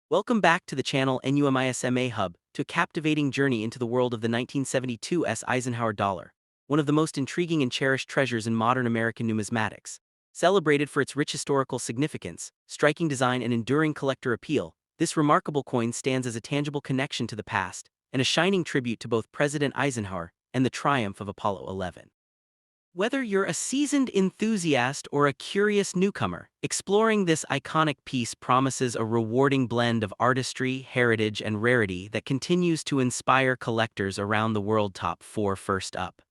Welcome back to the channel NUMISMA Hub, to a captivating journey into the world of the 1972 Eisenhower dollar, one of the most intriguing and cherished treasures in modern American numismatics. Celebrated for its rich historical significance, striking design, and enduring collector appeal, this remarkable coin stands as a tangible connection to the past and a shining tribute to both President Eisenhower and the triumph of Apollo 11. Whether you're a seasoned enthusiast or a curious newcomer, exploring this iconic piece promises a rewarding blend of artistry, heritage, and rarity that continues to inspire collectors around the world. Top 4. First up,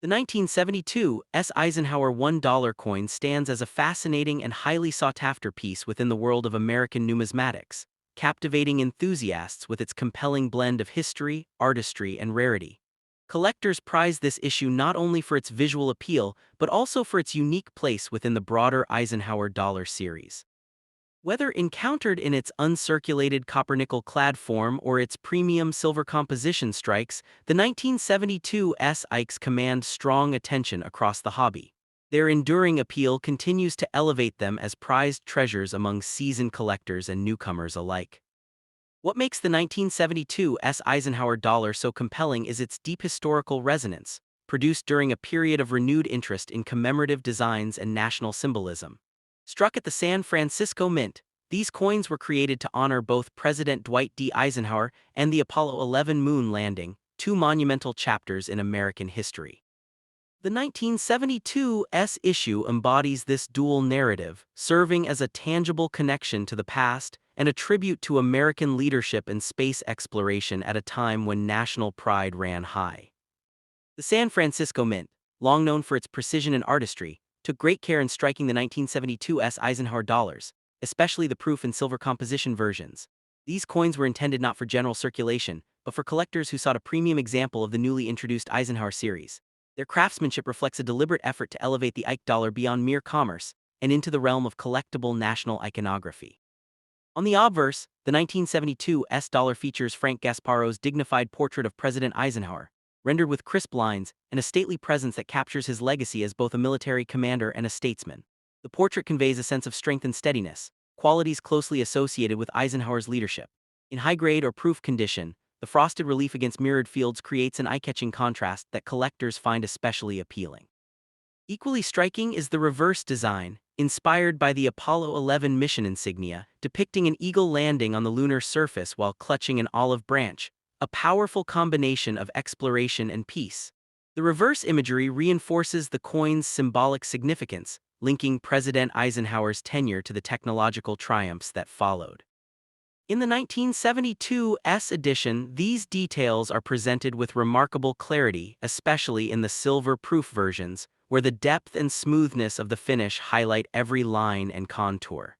the 1972 Eisenhower $1 coin stands as a fascinating and highly sought-after piece within the world of American numismatics, captivating enthusiasts with its compelling blend of history, artistry, and rarity. Collectors prize this issue not only for its visual appeal, but also for its unique place within the broader Eisenhower dollar series. Whether encountered in its uncirculated copper-nickel-clad form or its premium silver composition strikes, the 1972 Ikes command strong attention across the hobby. Their enduring appeal continues to elevate them as prized treasures among seasoned collectors and newcomers alike. What makes the 1972 Eisenhower dollar so compelling is its deep historical resonance, produced during a period of renewed interest in commemorative designs and national symbolism. Struck at the San Francisco Mint, these coins were created to honor both President Dwight D. Eisenhower and the Apollo 11 moon landing, two monumental chapters in American history. The 1972 issue embodies this dual narrative, serving as a tangible connection to the past and a tribute to American leadership in space exploration at a time when national pride ran high. The San Francisco Mint, long known for its precision and artistry, took great care in striking the 1972 Eisenhower dollars, especially the proof and silver composition versions. These coins were intended not for general circulation, but for collectors who sought a premium example of the newly introduced Eisenhower series. Their craftsmanship reflects a deliberate effort to elevate the Ike dollar beyond mere commerce and into the realm of collectible national iconography. On the obverse, the 1972 dollar features Frank Gasparo's dignified portrait of President Eisenhower, rendered with crisp lines and a stately presence that captures his legacy as both a military commander and a statesman. The portrait conveys a sense of strength and steadiness, qualities closely associated with Eisenhower's leadership. In high-grade or proof condition, the frosted relief against mirrored fields creates an eye-catching contrast that collectors find especially appealing. Equally striking is the reverse design, inspired by the Apollo 11 mission insignia, depicting an eagle landing on the lunar surface while clutching an olive branch, a powerful combination of exploration and peace. The reverse imagery reinforces the coin's symbolic significance, linking President Eisenhower's tenure to the technological triumphs that followed. In the 1972 edition, these details are presented with remarkable clarity, especially in the silver-proof versions, where the depth and smoothness of the finish highlight every line and contour.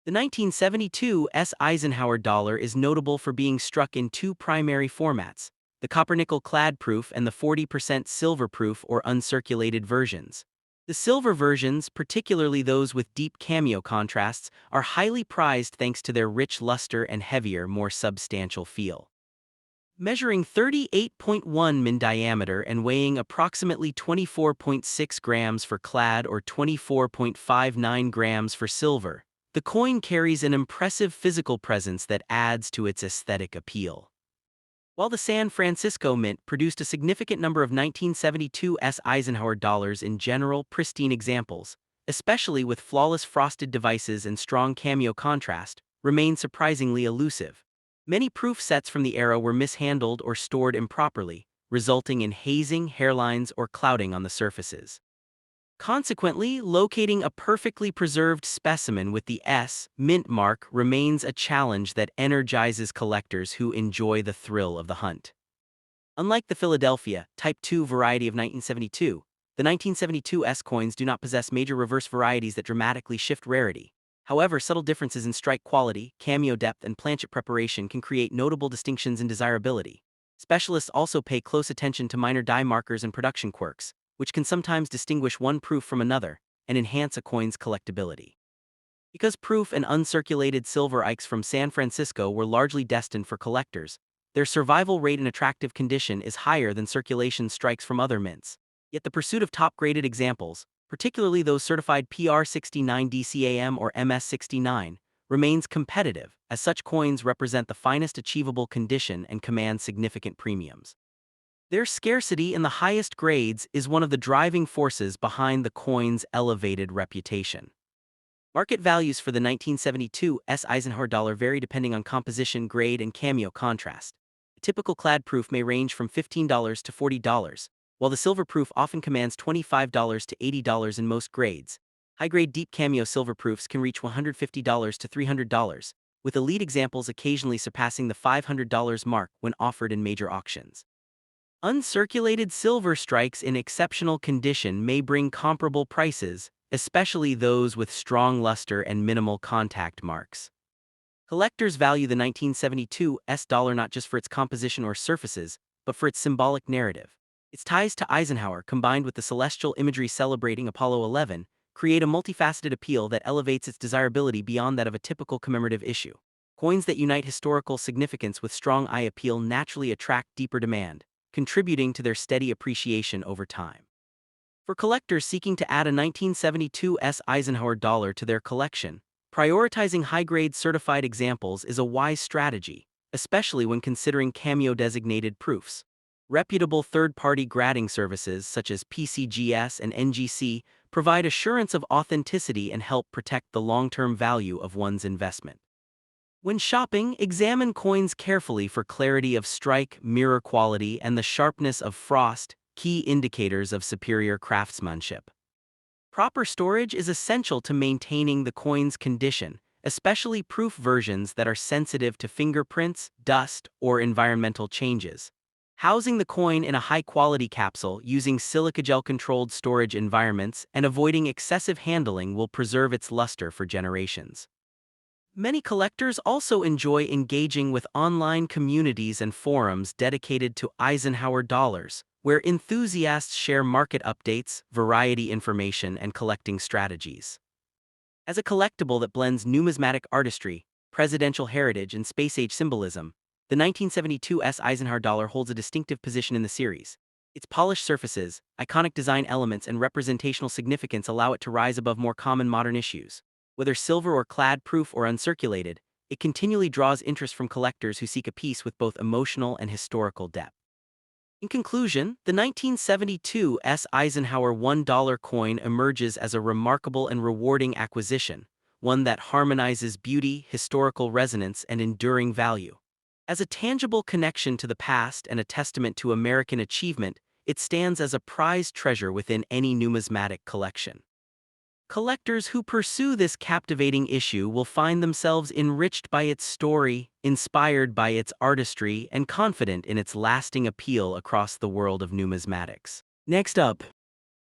The 1972 Eisenhower dollar is notable for being struck in two primary formats, the copper-nickel-clad proof and the 40% silver-proof or uncirculated versions. The silver versions, particularly those with deep cameo contrasts, are highly prized thanks to their rich luster and heavier, more substantial feel. Measuring 38.1 min diameter and weighing approximately 24.6 grams for clad or 24.59 grams for silver, the coin carries an impressive physical presence that adds to its aesthetic appeal. While the San Francisco Mint produced a significant number of 1972 Eisenhower dollars in general, pristine examples, especially with flawless frosted devices and strong cameo contrast, remain surprisingly elusive. Many proof sets from the era were mishandled or stored improperly, resulting in hazing, hairlines, or clouding on the surfaces. Consequently, locating a perfectly preserved specimen with the mint mark remains a challenge that energizes collectors who enjoy the thrill of the hunt. Unlike the Philadelphia Type II variety of 1972, the 1972 coins do not possess major reverse varieties that dramatically shift rarity. However, subtle differences in strike quality, cameo depth, and planchet preparation can create notable distinctions in desirability. Specialists also pay close attention to minor die markers and production quirks, which can sometimes distinguish one proof from another and enhance a coin's collectability. Because proof and uncirculated silver Ikes from San Francisco were largely destined for collectors, their survival rate in attractive condition is higher than circulation strikes from other mints. Yet the pursuit of top-graded examples, particularly those certified PR69 DCAM or MS69, remains competitive, as such coins represent the finest achievable condition and command significant premiums. Their scarcity in the highest grades is one of the driving forces behind the coin's elevated reputation. Market values for the 1972 Eisenhower dollar vary depending on composition, grade, and cameo contrast. A typical clad proof may range from $15 to $40, while the silver proof often commands $25 to $80 in most grades. High-grade deep cameo silver proofs can reach $150 to $300, with elite examples occasionally surpassing the $500 mark when offered in major auctions. Uncirculated silver strikes in exceptional condition may bring comparable prices, especially those with strong luster and minimal contact marks. Collectors value the 1972 dollar not just for its composition or surfaces, but for its symbolic narrative. Its ties to Eisenhower, combined with the celestial imagery celebrating Apollo 11, create a multifaceted appeal that elevates its desirability beyond that of a typical commemorative issue. Coins that unite historical significance with strong eye appeal naturally attract deeper demand, contributing to their steady appreciation over time. For collectors seeking to add a 1972 Eisenhower dollar to their collection, prioritizing high-grade certified examples is a wise strategy, especially when considering cameo-designated proofs. Reputable third-party grading services such as PCGS and NGC provide assurance of authenticity and help protect the long-term value of one's investment. When shopping, examine coins carefully for clarity of strike, mirror quality, and the sharpness of frost, key indicators of superior craftsmanship. Proper storage is essential to maintaining the coin's condition, especially proof versions that are sensitive to fingerprints, dust, or environmental changes. Housing the coin in a high-quality capsule using silica gel-controlled storage environments and avoiding excessive handling will preserve its luster for generations. Many collectors also enjoy engaging with online communities and forums dedicated to Eisenhower dollars, where enthusiasts share market updates, variety information, and collecting strategies. As a collectible that blends numismatic artistry, presidential heritage, and space-age symbolism, the 1972 Eisenhower dollar holds a distinctive position in the series. Its polished surfaces, iconic design elements, and representational significance allow it to rise above more common modern issues. Whether silver or clad proof or uncirculated, it continually draws interest from collectors who seek a piece with both emotional and historical depth. In conclusion, the 1972 Eisenhower $1 coin emerges as a remarkable and rewarding acquisition, one that harmonizes beauty, historical resonance, and enduring value. As a tangible connection to the past and a testament to American achievement, it stands as a prized treasure within any numismatic collection. Collectors who pursue this captivating issue will find themselves enriched by its story, inspired by its artistry, and confident in its lasting appeal across the world of numismatics. Next up,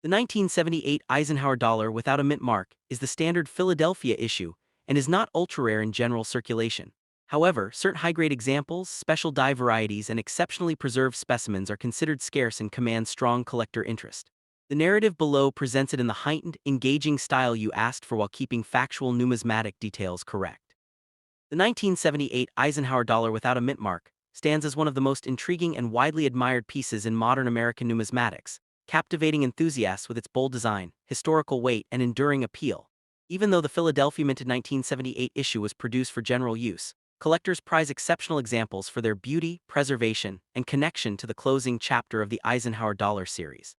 the 1978 Eisenhower dollar without a mint mark is the standard Philadelphia issue and is not ultra-rare in general circulation. However, certain high-grade examples, special die varieties, and exceptionally preserved specimens are considered scarce and command strong collector interest. The narrative below presents it in the heightened, engaging style you asked for while keeping factual numismatic details correct. The 1978 Eisenhower dollar without a mint mark stands as one of the most intriguing and widely admired pieces in modern American numismatics, captivating enthusiasts with its bold design, historical weight, and enduring appeal. Even though the Philadelphia minted 1978 issue was produced for general use, collectors prize exceptional examples for their beauty, preservation, and connection to the closing chapter of the Eisenhower dollar series.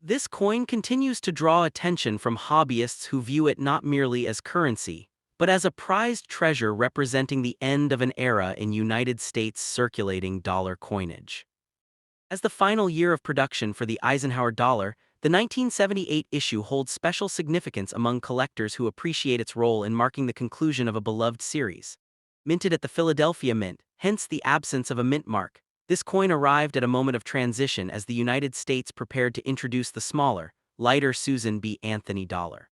This coin continues to draw attention from hobbyists who view it not merely as currency, but as a prized treasure representing the end of an era in United States circulating dollar coinage. As the final year of production for the Eisenhower dollar, the 1978 issue holds special significance among collectors who appreciate its role in marking the conclusion of a beloved series. Minted at the Philadelphia Mint, hence the absence of a mint mark, this coin arrived at a moment of transition as the United States prepared to introduce the smaller, lighter Susan B. Anthony dollar.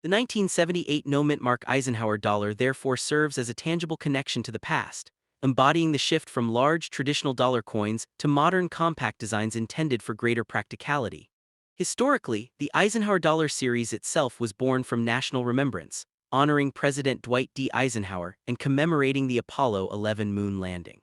The 1978 no-mint mark Eisenhower dollar therefore serves as a tangible connection to the past, embodying the shift from large traditional dollar coins to modern compact designs intended for greater practicality. Historically, the Eisenhower dollar series itself was born from national remembrance, honoring President Dwight D. Eisenhower and commemorating the Apollo 11 moon landing.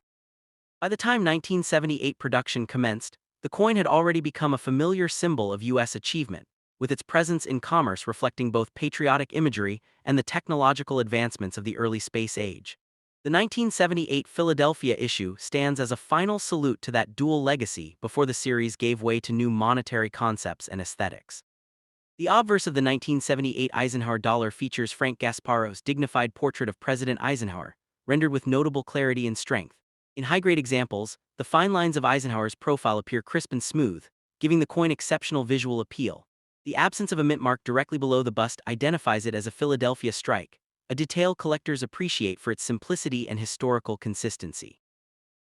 By the time 1978 production commenced, the coin had already become a familiar symbol of U.S. achievement, with its presence in commerce reflecting both patriotic imagery and the technological advancements of the early space age. The 1978 Philadelphia issue stands as a final salute to that dual legacy before the series gave way to new monetary concepts and aesthetics. The obverse of the 1978 Eisenhower dollar features Frank Gasparo's dignified portrait of President Eisenhower, rendered with notable clarity and strength. In high-grade examples, the fine lines of Eisenhower's profile appear crisp and smooth, giving the coin exceptional visual appeal. The absence of a mint mark directly below the bust identifies it as a Philadelphia strike, a detail collectors appreciate for its simplicity and historical consistency.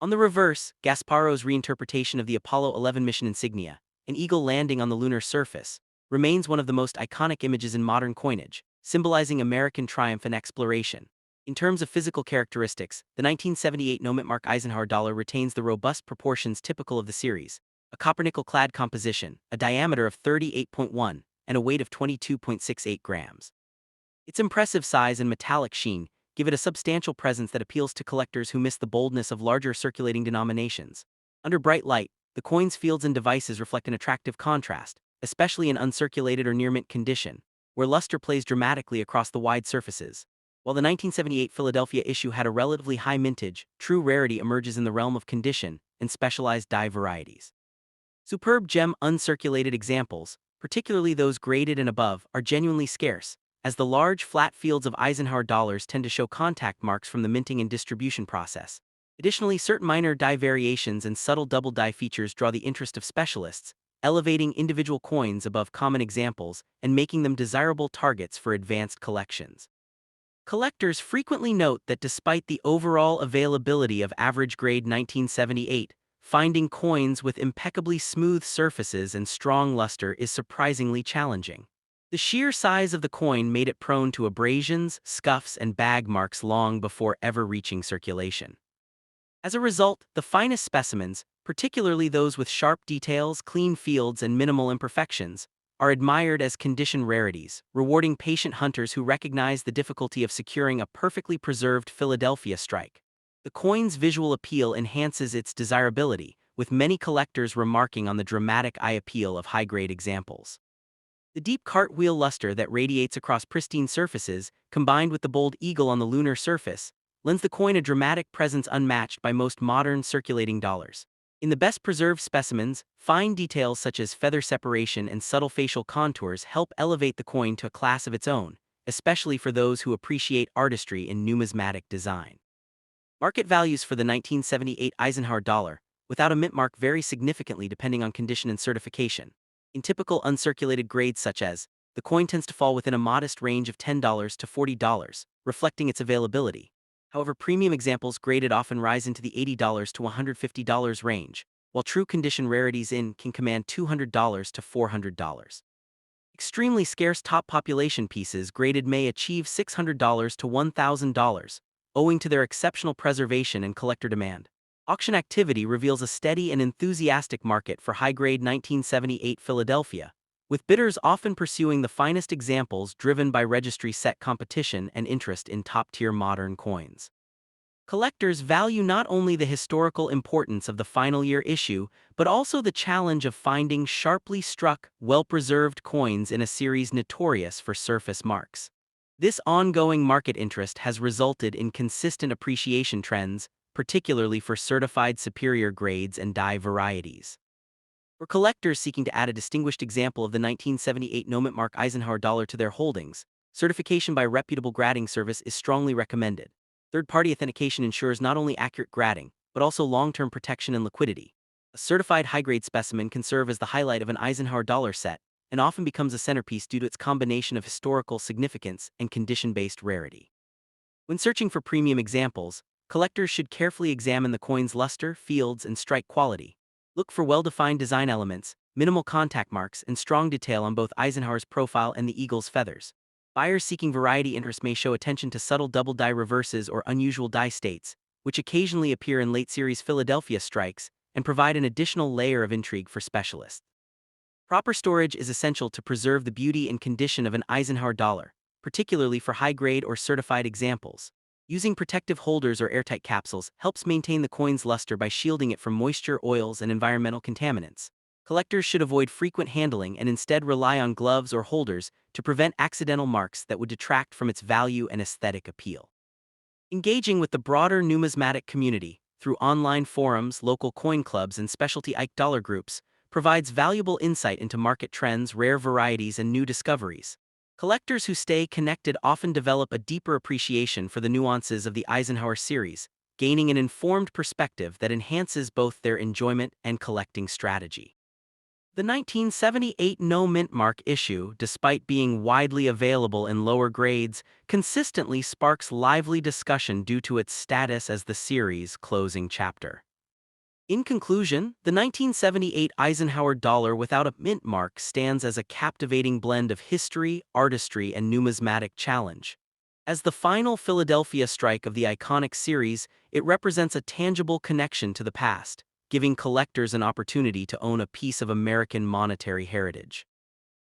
On the reverse, Gasparo's reinterpretation of the Apollo 11 mission insignia, an eagle landing on the lunar surface, remains one of the most iconic images in modern coinage, symbolizing American triumph and exploration. In terms of physical characteristics, the 1978 no-mint mark Eisenhower dollar retains the robust proportions typical of the series: a copper-nickel-clad composition, a diameter of 38.1, and a weight of 22.68 grams. Its impressive size and metallic sheen give it a substantial presence that appeals to collectors who miss the boldness of larger circulating denominations. Under bright light, the coin's fields and devices reflect an attractive contrast, especially in uncirculated or near-mint condition, where luster plays dramatically across the wide surfaces. While the 1978 Philadelphia issue had a relatively high mintage, true rarity emerges in the realm of condition and specialized die varieties. Superb gem uncirculated examples, particularly those graded and above, are genuinely scarce, as the large, flat fields of Eisenhower dollars tend to show contact marks from the minting and distribution process. Additionally, certain minor die variations and subtle double die features draw the interest of specialists, elevating individual coins above common examples and making them desirable targets for advanced collections. Collectors frequently note that despite the overall availability of average-grade 1978, finding coins with impeccably smooth surfaces and strong luster is surprisingly challenging. The sheer size of the coin made it prone to abrasions, scuffs, and bag marks long before ever reaching circulation. As a result, the finest specimens, particularly those with sharp details, clean fields, and minimal imperfections, are admired as condition rarities, rewarding patient hunters who recognize the difficulty of securing a perfectly preserved Philadelphia strike. The coin's visual appeal enhances its desirability, with many collectors remarking on the dramatic eye appeal of high-grade examples. The deep cartwheel luster that radiates across pristine surfaces, combined with the bold eagle on the lunar surface, lends the coin a dramatic presence unmatched by most modern circulating dollars. In the best-preserved specimens, fine details such as feather separation and subtle facial contours help elevate the coin to a class of its own, especially for those who appreciate artistry in numismatic design. Market values for the 1978 Eisenhower dollar, without a mint mark, vary significantly depending on condition and certification. In typical uncirculated grades such as, the coin tends to fall within a modest range of $10 to $40, reflecting its availability. However, premium examples graded often rise into the $80 to $150 range, while true condition rarities can command $200 to $400. Extremely scarce top population pieces graded may achieve $600 to $1,000, owing to their exceptional preservation and collector demand. Auction activity reveals a steady and enthusiastic market for high-grade 1978 Philadelphia, with bidders often pursuing the finest examples driven by registry-set competition and interest in top-tier modern coins. Collectors value not only the historical importance of the final year issue, but also the challenge of finding sharply struck, well-preserved coins in a series notorious for surface marks. This ongoing market interest has resulted in consistent appreciation trends, particularly for certified superior grades and die varieties. For collectors seeking to add a distinguished example of the 1978 no-mint mark Eisenhower dollar to their holdings, certification by a reputable grading service is strongly recommended. Third-party authentication ensures not only accurate grading, but also long-term protection and liquidity. A certified high-grade specimen can serve as the highlight of an Eisenhower dollar set, and often becomes a centerpiece due to its combination of historical significance and condition-based rarity. When searching for premium examples, collectors should carefully examine the coin's luster, fields, and strike quality. Look for well-defined design elements, minimal contact marks, and strong detail on both Eisenhower's profile and the eagle's feathers. Buyers seeking variety interest may show attention to subtle double die reverses or unusual die states, which occasionally appear in late-series Philadelphia strikes and provide an additional layer of intrigue for specialists. Proper storage is essential to preserve the beauty and condition of an Eisenhower dollar, particularly for high-grade or certified examples. Using protective holders or airtight capsules helps maintain the coin's luster by shielding it from moisture, oils, and environmental contaminants. Collectors should avoid frequent handling and instead rely on gloves or holders to prevent accidental marks that would detract from its value and aesthetic appeal. Engaging with the broader numismatic community through online forums, local coin clubs, and specialty Ike dollar groups provides valuable insight into market trends, rare varieties, and new discoveries. Collectors who stay connected often develop a deeper appreciation for the nuances of the Eisenhower series, gaining an informed perspective that enhances both their enjoyment and collecting strategy. The 1978 no mint mark issue, despite being widely available in lower grades, consistently sparks lively discussion due to its status as the series' closing chapter. In conclusion, the 1978 Eisenhower dollar without a mint mark stands as a captivating blend of history, artistry, and numismatic challenge. As the final Philadelphia strike of the iconic series, it represents a tangible connection to the past, giving collectors an opportunity to own a piece of American monetary heritage.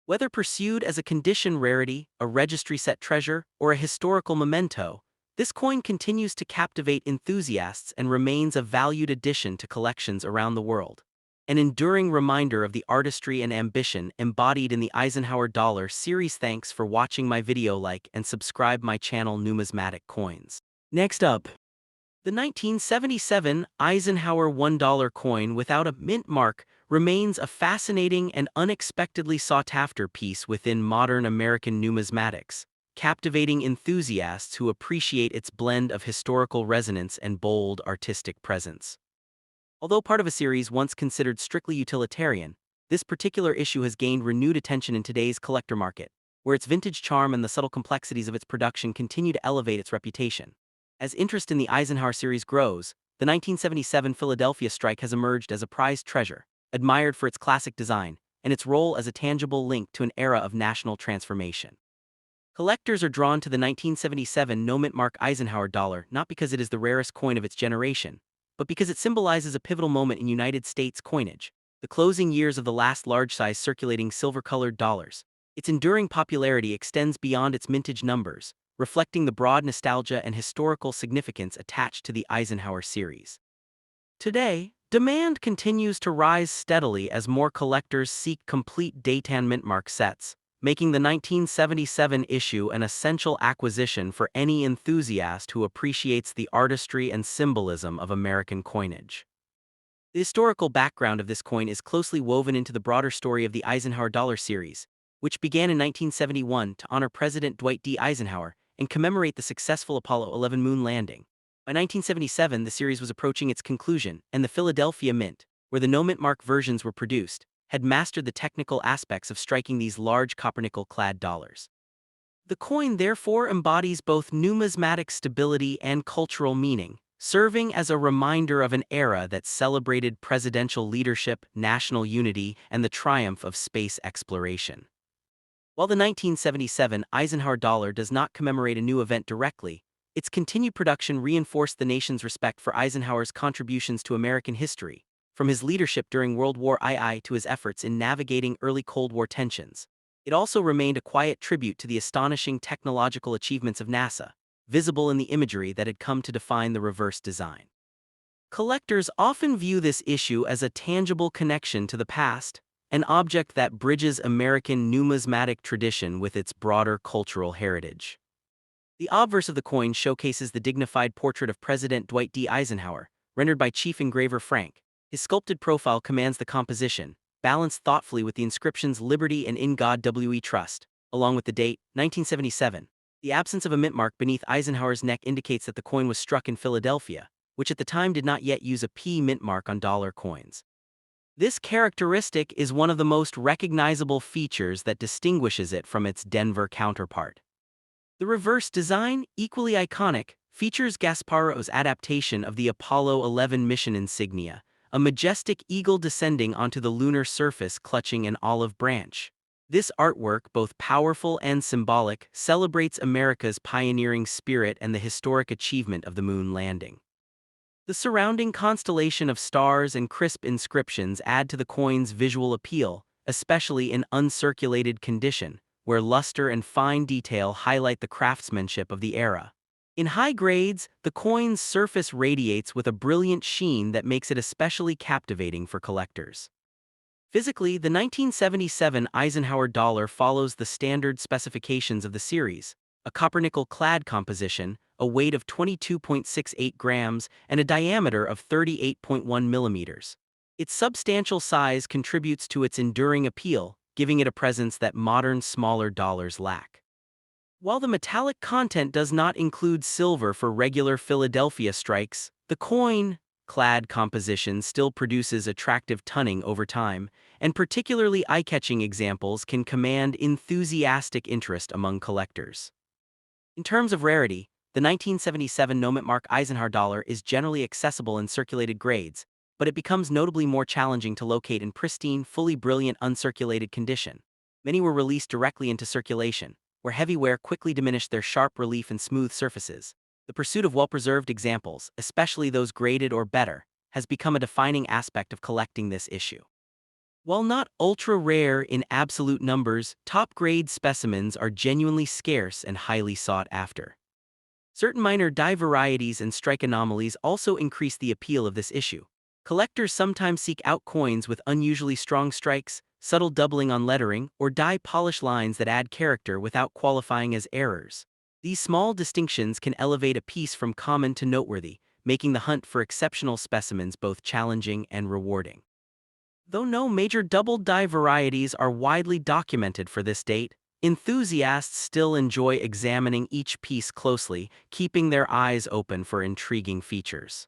Whether pursued as a condition rarity, a registry set treasure, or a historical memento, this coin continues to captivate enthusiasts and remains a valued addition to collections around the world. An enduring reminder of the artistry and ambition embodied in the Eisenhower dollar series. Thanks for watching my video. Like and subscribe my channel Numismatic Coins. Next up, the 1977 Eisenhower $1 coin without a mint mark remains a fascinating and unexpectedly sought-after piece within modern American numismatics, captivating enthusiasts who appreciate its blend of historical resonance and bold artistic presence. Although part of a series once considered strictly utilitarian, this particular issue has gained renewed attention in today's collector market, where its vintage charm and the subtle complexities of its production continue to elevate its reputation. As interest in the Eisenhower series grows, the 1977 Philadelphia strike has emerged as a prized treasure, admired for its classic design and its role as a tangible link to an era of national transformation. Collectors are drawn to the 1977 no-mint mark Eisenhower dollar not because it is the rarest coin of its generation, but because it symbolizes a pivotal moment in United States coinage, the closing years of the last large-size circulating silver-colored dollars. Its enduring popularity extends beyond its mintage numbers, reflecting the broad nostalgia and historical significance attached to the Eisenhower series. Today, demand continues to rise steadily as more collectors seek complete Dayton mint mark sets, making the 1977 issue an essential acquisition for any enthusiast who appreciates the artistry and symbolism of American coinage. The historical background of this coin is closely woven into the broader story of the Eisenhower dollar series, which began in 1971 to honor President Dwight D. Eisenhower and commemorate the successful Apollo 11 moon landing. By 1977, the series was approaching its conclusion, and the Philadelphia Mint, where the no-mint mark versions were produced, had mastered the technical aspects of striking these large copper-nickel-clad dollars. The coin therefore embodies both numismatic stability and cultural meaning, serving as a reminder of an era that celebrated presidential leadership, national unity, and the triumph of space exploration. While the 1977 Eisenhower dollar does not commemorate a new event directly, its continued production reinforced the nation's respect for Eisenhower's contributions to American history, from his leadership during World War II to his efforts in navigating early Cold War tensions. It also remained a quiet tribute to the astonishing technological achievements of NASA, visible in the imagery that had come to define the reverse design. Collectors often view this issue as a tangible connection to the past, an object that bridges American numismatic tradition with its broader cultural heritage. The obverse of the coin showcases the dignified portrait of President Dwight D. Eisenhower, rendered by Chief Engraver Frank. His sculpted profile commands the composition, balanced thoughtfully with the inscriptions "Liberty" and "In God We Trust," along with the date, 1977. The absence of a mint mark beneath Eisenhower's neck indicates that the coin was struck in Philadelphia, which at the time did not yet use a P mint mark on dollar coins. This characteristic is one of the most recognizable features that distinguishes it from its Denver counterpart. The reverse design, equally iconic, features Gasparo's adaptation of the Apollo 11 mission insignia, a majestic eagle descending onto the lunar surface clutching an olive branch. This artwork, both powerful and symbolic, celebrates America's pioneering spirit and the historic achievement of the moon landing. The surrounding constellation of stars and crisp inscriptions add to the coin's visual appeal, especially in uncirculated condition, where luster and fine detail highlight the craftsmanship of the era. In high grades, the coin's surface radiates with a brilliant sheen that makes it especially captivating for collectors. Physically, the 1977 Eisenhower dollar follows the standard specifications of the series: a copper-nickel clad composition, a weight of 22.68 grams, and a diameter of 38.1 millimeters. Its substantial size contributes to its enduring appeal, giving it a presence that modern smaller dollars lack. While the metallic content does not include silver for regular Philadelphia strikes, the coin-clad composition still produces attractive tunning over time, and particularly eye-catching examples can command enthusiastic interest among collectors. In terms of rarity, the 1977 Nomitmark Eisenhower dollar is generally accessible in circulated grades, but it becomes notably more challenging to locate in pristine, fully brilliant uncirculated condition. Many were released directly into circulation, where heavy wear quickly diminished their sharp relief and smooth surfaces. The pursuit of well-preserved examples, especially those graded or better, has become a defining aspect of collecting this issue. While not ultra-rare in absolute numbers, top-grade specimens are genuinely scarce and highly sought after. Certain minor die varieties and strike anomalies also increase the appeal of this issue. Collectors sometimes seek out coins with unusually strong strikes, subtle doubling on lettering, or die polish lines that add character without qualifying as errors. These small distinctions can elevate a piece from common to noteworthy, making the hunt for exceptional specimens both challenging and rewarding. Though no major double die varieties are widely documented for this date, enthusiasts still enjoy examining each piece closely, keeping their eyes open for intriguing features.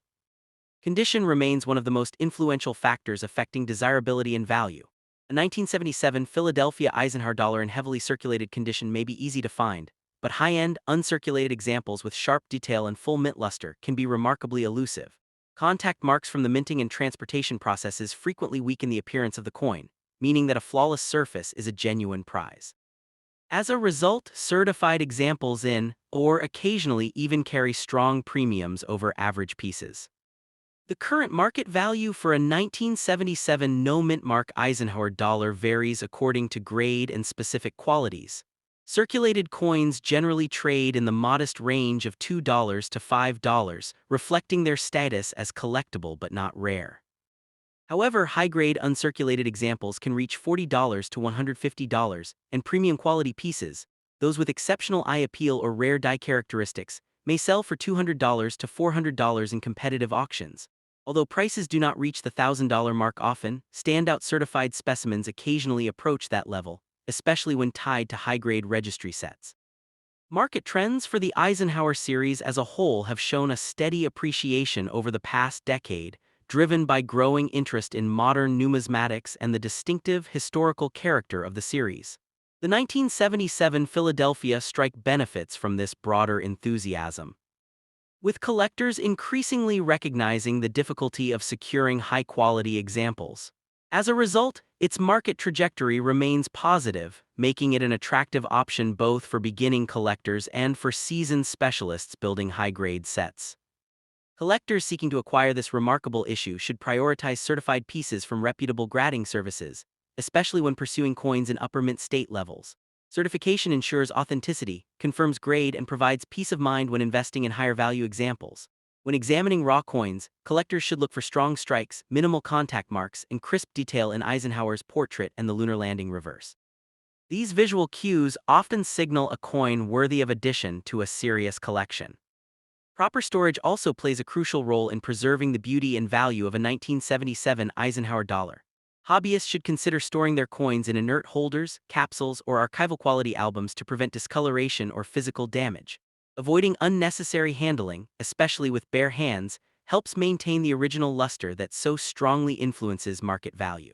Condition remains one of the most influential factors affecting desirability and value. A 1977 Philadelphia Eisenhower dollar in heavily circulated condition may be easy to find, but high-end, uncirculated examples with sharp detail and full mint luster can be remarkably elusive. Contact marks from the minting and transportation processes frequently weaken the appearance of the coin, meaning that a flawless surface is a genuine prize. As a result, certified examples or occasionally even carry strong premiums over average pieces. The current market value for a 1977 no-mint-mark Eisenhower dollar varies according to grade and specific qualities. Circulated coins generally trade in the modest range of $2 to $5, reflecting their status as collectible but not rare. However, high-grade uncirculated examples can reach $40 to $150, and premium quality pieces, those with exceptional eye appeal or rare die characteristics, may sell for $200 to $400 in competitive auctions. Although prices do not reach the $1,000 mark often, standout certified specimens occasionally approach that level, especially when tied to high-grade registry sets. Market trends for the Eisenhower series as a whole have shown a steady appreciation over the past decade, driven by growing interest in modern numismatics and the distinctive historical character of the series. The 1977 Philadelphia strike benefits from this broader enthusiasm, with collectors increasingly recognizing the difficulty of securing high-quality examples. As a result, its market trajectory remains positive, making it an attractive option both for beginning collectors and for seasoned specialists building high-grade sets. Collectors seeking to acquire this remarkable issue should prioritize certified pieces from reputable grading services, especially when pursuing coins in upper mint state levels. Certification ensures authenticity, confirms grade, and provides peace of mind when investing in higher-value examples. When examining raw coins, collectors should look for strong strikes, minimal contact marks, and crisp detail in Eisenhower's portrait and the lunar landing reverse. These visual cues often signal a coin worthy of addition to a serious collection. Proper storage also plays a crucial role in preserving the beauty and value of a 1977 Eisenhower dollar. Hobbyists should consider storing their coins in inert holders, capsules, or archival-quality albums to prevent discoloration or physical damage. Avoiding unnecessary handling, especially with bare hands, helps maintain the original luster that so strongly influences market value.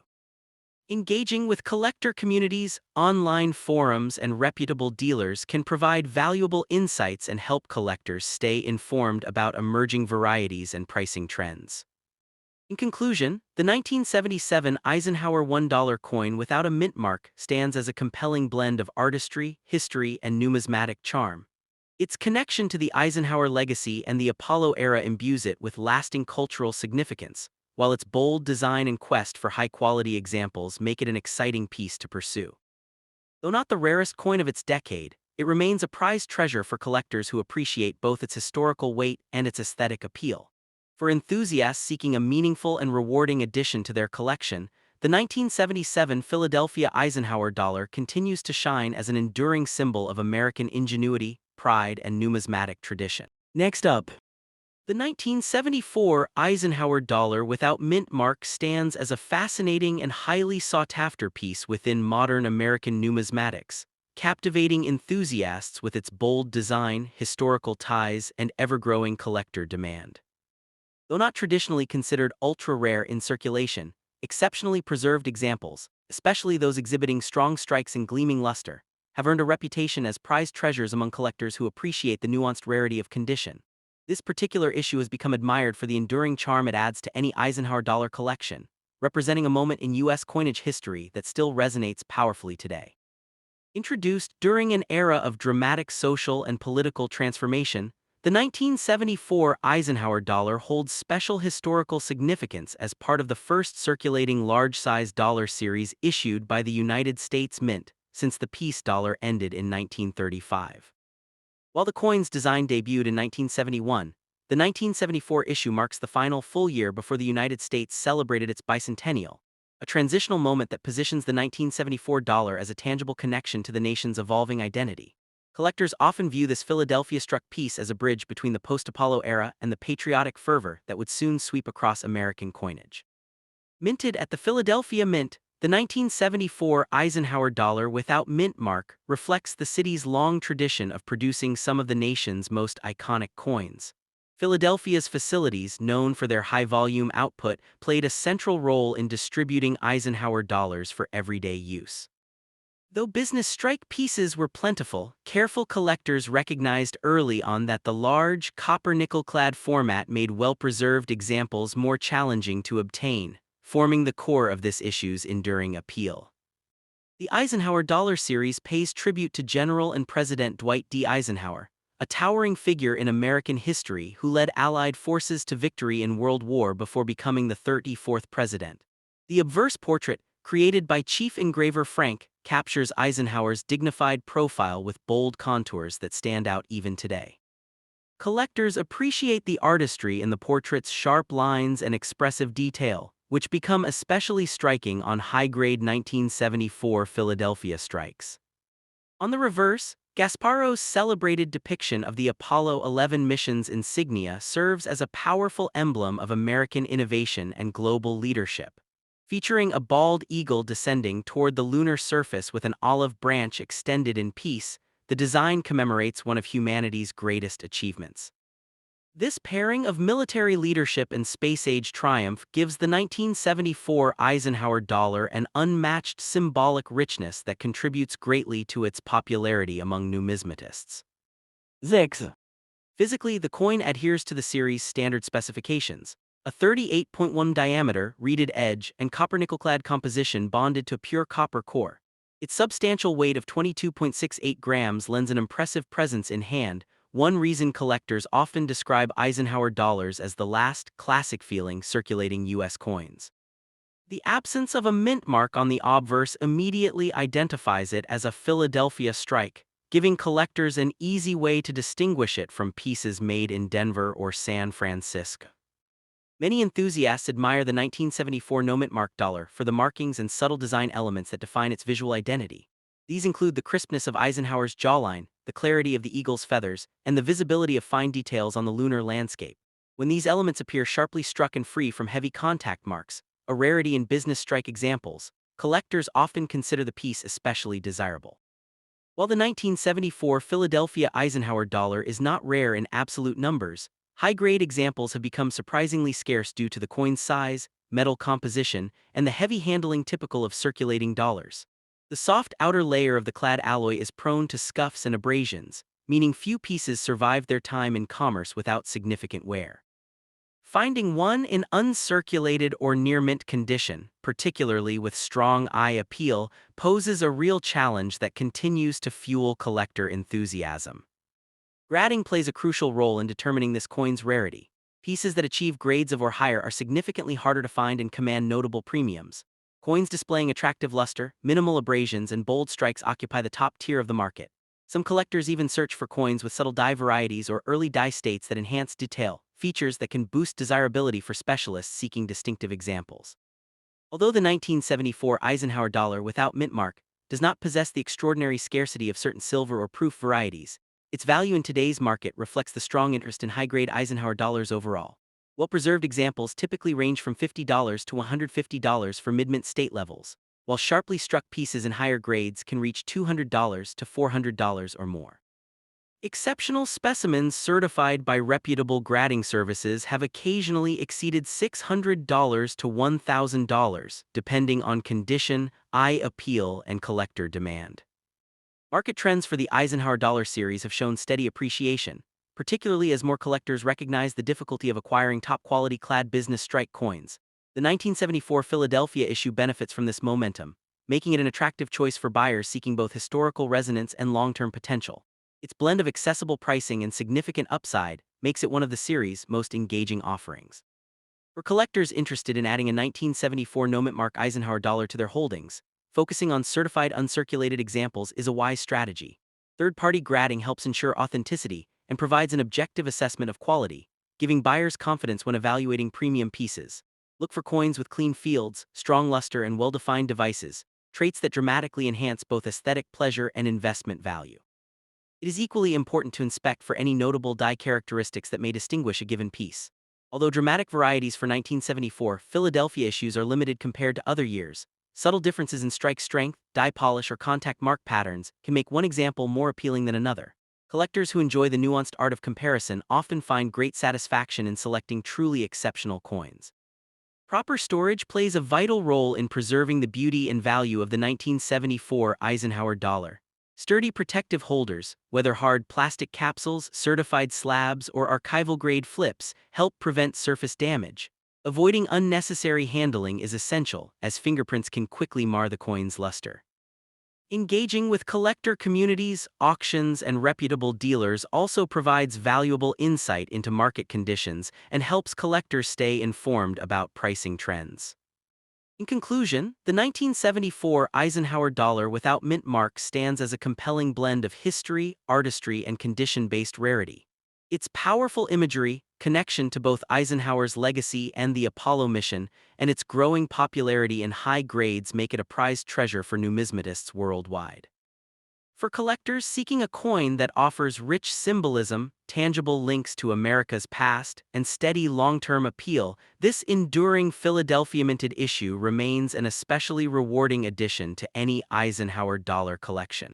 Engaging with collector communities, online forums, and reputable dealers can provide valuable insights and help collectors stay informed about emerging varieties and pricing trends. In conclusion, the 1977 Eisenhower $1 coin without a mint mark stands as a compelling blend of artistry, history, and numismatic charm. Its connection to the Eisenhower legacy and the Apollo era imbues it with lasting cultural significance, while its bold design and quest for high-quality examples make it an exciting piece to pursue. Though not the rarest coin of its decade, it remains a prized treasure for collectors who appreciate both its historical weight and its aesthetic appeal. For enthusiasts seeking a meaningful and rewarding addition to their collection, the 1977 Philadelphia Eisenhower dollar continues to shine as an enduring symbol of American ingenuity, pride, and numismatic tradition. Next up, the 1974 Eisenhower dollar without mint mark stands as a fascinating and highly sought-after piece within modern American numismatics, captivating enthusiasts with its bold design, historical ties, and ever-growing collector demand. Though not traditionally considered ultra-rare in circulation, exceptionally preserved examples, especially those exhibiting strong strikes and gleaming luster, have earned a reputation as prized treasures among collectors who appreciate the nuanced rarity of condition. This particular issue has become admired for the enduring charm it adds to any Eisenhower dollar collection, representing a moment in U.S. coinage history that still resonates powerfully today. Introduced during an era of dramatic social and political transformation, the 1974 Eisenhower dollar holds special historical significance as part of the first circulating large-size dollar series issued by the United States Mint since the peace dollar ended in 1935. While the coin's design debuted in 1971, the 1974 issue marks the final full year before the United States celebrated its bicentennial, a transitional moment that positions the 1974 dollar as a tangible connection to the nation's evolving identity. Collectors often view this Philadelphia-struck piece as a bridge between the post-Apollo era and the patriotic fervor that would soon sweep across American coinage. Minted at the Philadelphia Mint, the 1974 Eisenhower dollar without mint mark reflects the city's long tradition of producing some of the nation's most iconic coins. Philadelphia's facilities, known for their high-volume output, played a central role in distributing Eisenhower dollars for everyday use. Though business strike pieces were plentiful, careful collectors recognized early on that the large, copper-nickel-clad format made well-preserved examples more challenging to obtain, forming the core of this issue's enduring appeal. The Eisenhower dollar series pays tribute to General and President Dwight D. Eisenhower, a towering figure in American history who led Allied forces to victory in World War before becoming the 34th president. The obverse portrait, created by chief engraver Frank, captures Eisenhower's dignified profile with bold contours that stand out even today. Collectors appreciate the artistry in the portrait's sharp lines and expressive detail, which become especially striking on high-grade 1974 Philadelphia strikes. On the reverse, Gasparo's celebrated depiction of the Apollo 11 mission's insignia serves as a powerful emblem of American innovation and global leadership. Featuring a bald eagle descending toward the lunar surface with an olive branch extended in peace, the design commemorates one of humanity's greatest achievements. This pairing of military leadership and space-age triumph gives the 1974 Eisenhower dollar an unmatched symbolic richness that contributes greatly to its popularity among numismatists. 6. Physically, the coin adheres to the series' standard specifications: a 38.1 diameter, reeded edge, and copper-nickel-clad composition bonded to a pure copper core. Its substantial weight of 22.68 grams lends an impressive presence in hand. One reason collectors often describe Eisenhower dollars as the last, classic-feeling circulating U.S. coins. The absence of a mint mark on the obverse immediately identifies it as a Philadelphia strike, giving collectors an easy way to distinguish it from pieces made in Denver or San Francisco. Many enthusiasts admire the 1974 no-mint mark dollar for the markings and subtle design elements that define its visual identity. These include the crispness of Eisenhower's jawline, the clarity of the eagle's feathers, and the visibility of fine details on the lunar landscape. When these elements appear sharply struck and free from heavy contact marks, a rarity in business strike examples, collectors often consider the piece especially desirable. While the 1974 Philadelphia Eisenhower dollar is not rare in absolute numbers, high-grade examples have become surprisingly scarce due to the coin's size, metal composition, and the heavy handling typical of circulating dollars. The soft outer layer of the clad alloy is prone to scuffs and abrasions, meaning few pieces survive their time in commerce without significant wear. Finding one in uncirculated or near-mint condition, particularly with strong eye appeal, poses a real challenge that continues to fuel collector enthusiasm. Grading plays a crucial role in determining this coin's rarity. Pieces that achieve grades of or higher are significantly harder to find and command notable premiums. Coins displaying attractive luster, minimal abrasions, and bold strikes occupy the top tier of the market. Some collectors even search for coins with subtle die varieties or early die states that enhance detail, features that can boost desirability for specialists seeking distinctive examples. Although the 1974 Eisenhower dollar without mint mark does not possess the extraordinary scarcity of certain silver or proof varieties, its value in today's market reflects the strong interest in high-grade Eisenhower dollars overall. Well-preserved examples typically range from $50 to $150 for mid-mint state levels, while sharply struck pieces in higher grades can reach $200 to $400 or more. Exceptional specimens certified by reputable grading services have occasionally exceeded $600 to $1,000, depending on condition, eye appeal, and collector demand. Market trends for the Eisenhower dollar series have shown steady appreciation, particularly as more collectors recognize the difficulty of acquiring top-quality clad business strike coins. The 1974 Philadelphia issue benefits from this momentum, making it an attractive choice for buyers seeking both historical resonance and long-term potential. Its blend of accessible pricing and significant upside makes it one of the series' most engaging offerings. For collectors interested in adding a 1974 no-mint mark Eisenhower dollar to their holdings, focusing on certified uncirculated examples is a wise strategy. Third-party grading helps ensure authenticity and provides an objective assessment of quality, giving buyers confidence when evaluating premium pieces. Look for coins with clean fields, strong luster, and well-defined devices, traits that dramatically enhance both aesthetic pleasure and investment value. It is equally important to inspect for any notable die characteristics that may distinguish a given piece. Although dramatic varieties for 1974 Philadelphia issues are limited compared to other years, subtle differences in strike strength, die polish, or contact mark patterns can make one example more appealing than another. Collectors who enjoy the nuanced art of comparison often find great satisfaction in selecting truly exceptional coins. Proper storage plays a vital role in preserving the beauty and value of the 1974 Eisenhower dollar. Sturdy protective holders, whether hard plastic capsules, certified slabs, or archival-grade flips, help prevent surface damage. Avoiding unnecessary handling is essential, as fingerprints can quickly mar the coin's luster. Engaging with collector communities, auctions, and reputable dealers also provides valuable insight into market conditions and helps collectors stay informed about pricing trends. In conclusion, the 1974 Eisenhower dollar without mint mark stands as a compelling blend of history, artistry, and condition-based rarity. Its powerful imagery, connection to both Eisenhower's legacy and the Apollo mission, and its growing popularity in high grades make it a prized treasure for numismatists worldwide. For collectors seeking a coin that offers rich symbolism, tangible links to America's past, and steady long-term appeal, this enduring Philadelphia minted issue remains an especially rewarding addition to any Eisenhower dollar collection.